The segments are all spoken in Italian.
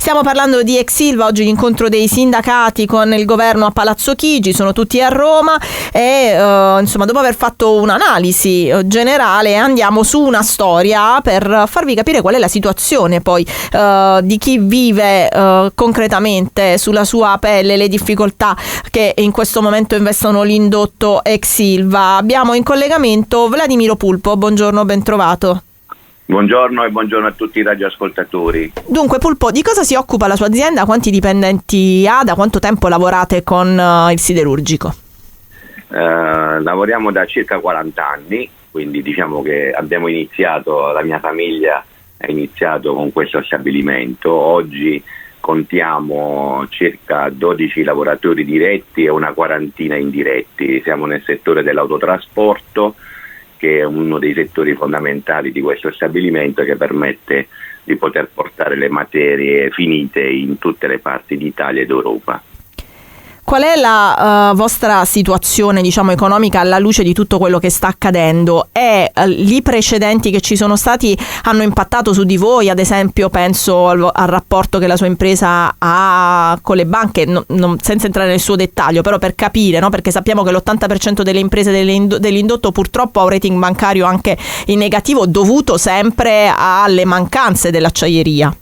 Stiamo parlando di ex Ilva, oggi l'incontro dei sindacati con il governo a Palazzo Chigi, sono tutti a Roma e insomma, dopo aver fatto un'analisi generale andiamo su una storia per farvi capire qual è la situazione poi di chi vive concretamente sulla sua pelle le difficoltà che in questo momento investono l'indotto ex Ilva. Abbiamo in collegamento Vladimiro Pulpo, buongiorno, ben trovato. Buongiorno e buongiorno a tutti i radioascoltatori. Dunque Pulpo, di cosa si occupa la sua azienda? Quanti dipendenti ha? Da quanto tempo lavorate con il siderurgico? Lavoriamo da circa 40 anni, quindi diciamo che abbiamo iniziato, la mia famiglia ha iniziato con questo stabilimento. Oggi contiamo circa 12 lavoratori diretti e una quarantina indiretti. Siamo nel settore dell'autotrasporto, che è uno dei settori fondamentali di questo stabilimento, che permette di poter portare le materie finite in tutte le parti d'Italia ed Europa. Qual è la vostra situazione, diciamo, economica alla luce di tutto quello che sta accadendo? E i precedenti che ci sono stati hanno impattato su di voi? Ad esempio penso al rapporto che la sua impresa ha con le banche, senza entrare nel suo dettaglio, però per capire, no? Perché sappiamo che l'80% delle imprese dell'indotto purtroppo ha un rating bancario anche in negativo, dovuto sempre alle mancanze dell'acciaieria.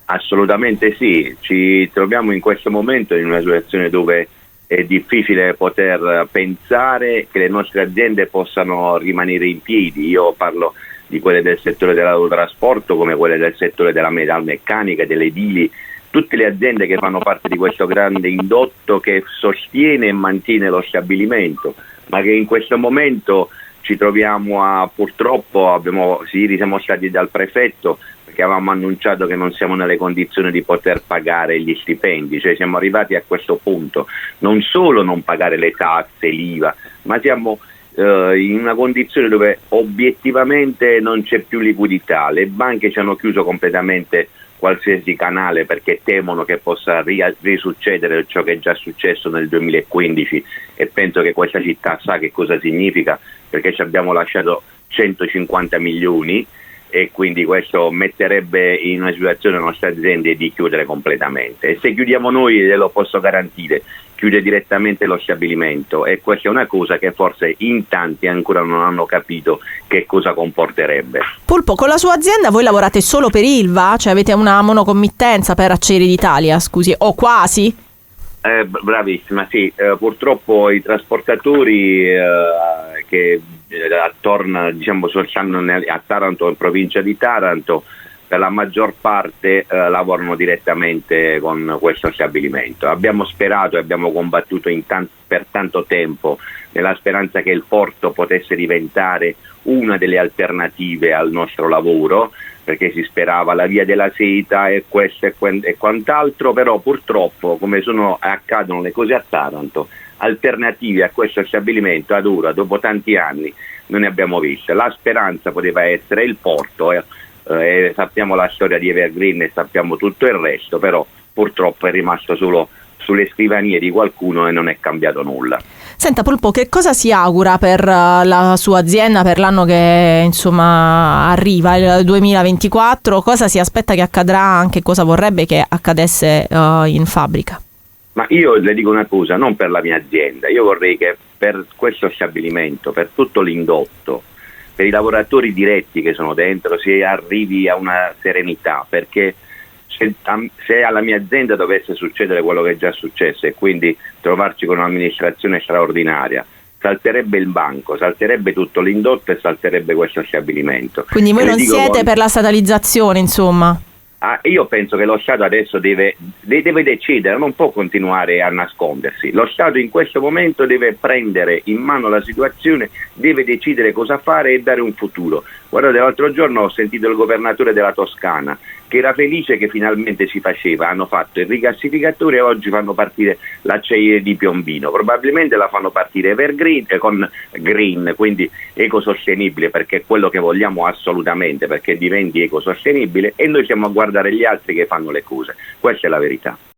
Assolutamente sì, ci troviamo in questo momento in una situazione dove è difficile poter pensare che le nostre aziende possano rimanere in piedi. Io parlo di quelle del settore dell'autotrasporto come quelle del settore della metalmeccanica, delle edili, tutte le aziende che fanno parte di questo grande indotto che sostiene e mantiene lo stabilimento, ma che in questo momento ci troviamo purtroppo ieri siamo stati dal prefetto perché avevamo annunciato che non siamo nelle condizioni di poter pagare gli stipendi, cioè siamo arrivati a questo punto, non solo non pagare le tasse, l'IVA, ma siamo in una condizione dove obiettivamente non c'è più liquidità, le banche ci hanno chiuso completamente qualsiasi canale perché temono che possa risuccedere ciò che è già successo nel 2015 e penso che questa città sa che cosa significa, perché ci abbiamo lasciato 150 milioni e quindi questo metterebbe in una situazione le nostre aziende di chiudere completamente. E se chiudiamo noi, ve lo posso garantire, chiude direttamente lo stabilimento, e questa è una cosa che forse in tanti ancora non hanno capito che cosa comporterebbe. Pulpo, con la sua azienda voi lavorate solo per Ilva? Cioè avete una monocommittenza per Acciaierie d'Italia, scusi, o quasi? Bravissima, sì, purtroppo i trasportatori che attorno, diciamo, stanno a Taranto, in provincia di Taranto, per la maggior parte lavorano direttamente con questo stabilimento. Abbiamo sperato e abbiamo combattuto per tanto tempo nella speranza che il porto potesse diventare una delle alternative al nostro lavoro, perché si sperava la via della seta e questo e quant'altro, però purtroppo, come accadono le cose a Taranto, alternative a questo stabilimento ad ora, dopo tanti anni, non ne abbiamo viste. La speranza poteva essere il porto, sappiamo la storia di Evergreen e sappiamo tutto il resto, però purtroppo è rimasto solo sulle scrivanie di qualcuno e non è cambiato nulla. Senta Pulpo, che cosa si augura per la sua azienda per l'anno che insomma arriva, il 2024? Cosa si aspetta che accadrà, anche cosa vorrebbe che accadesse in fabbrica? Ma io le dico una cosa, non per la mia azienda, io vorrei che per questo stabilimento, per tutto l'indotto, per i lavoratori diretti che sono dentro, si arrivi a una serenità, perché se alla mia azienda dovesse succedere quello che è già successo e quindi trovarci con un'amministrazione straordinaria, salterebbe il banco, salterebbe tutto l'indotto e salterebbe questo stabilimento. Quindi voi non siete per la statalizzazione, insomma? Io penso che lo Stato adesso deve decidere, non può continuare a nascondersi. Lo Stato in questo momento deve prendere in mano la situazione, deve decidere cosa fare e dare un futuro. Guardate, l'altro giorno ho sentito il governatore della Toscana che era felice che finalmente si faceva, hanno fatto il rigassificatore e oggi fanno partire l'acciaieria di Piombino, probabilmente la fanno partire Evergreen con green, quindi ecosostenibile, perché è quello che vogliamo assolutamente, perché diventi ecosostenibile, e noi siamo a guardare gli altri che fanno le cose, questa è la verità.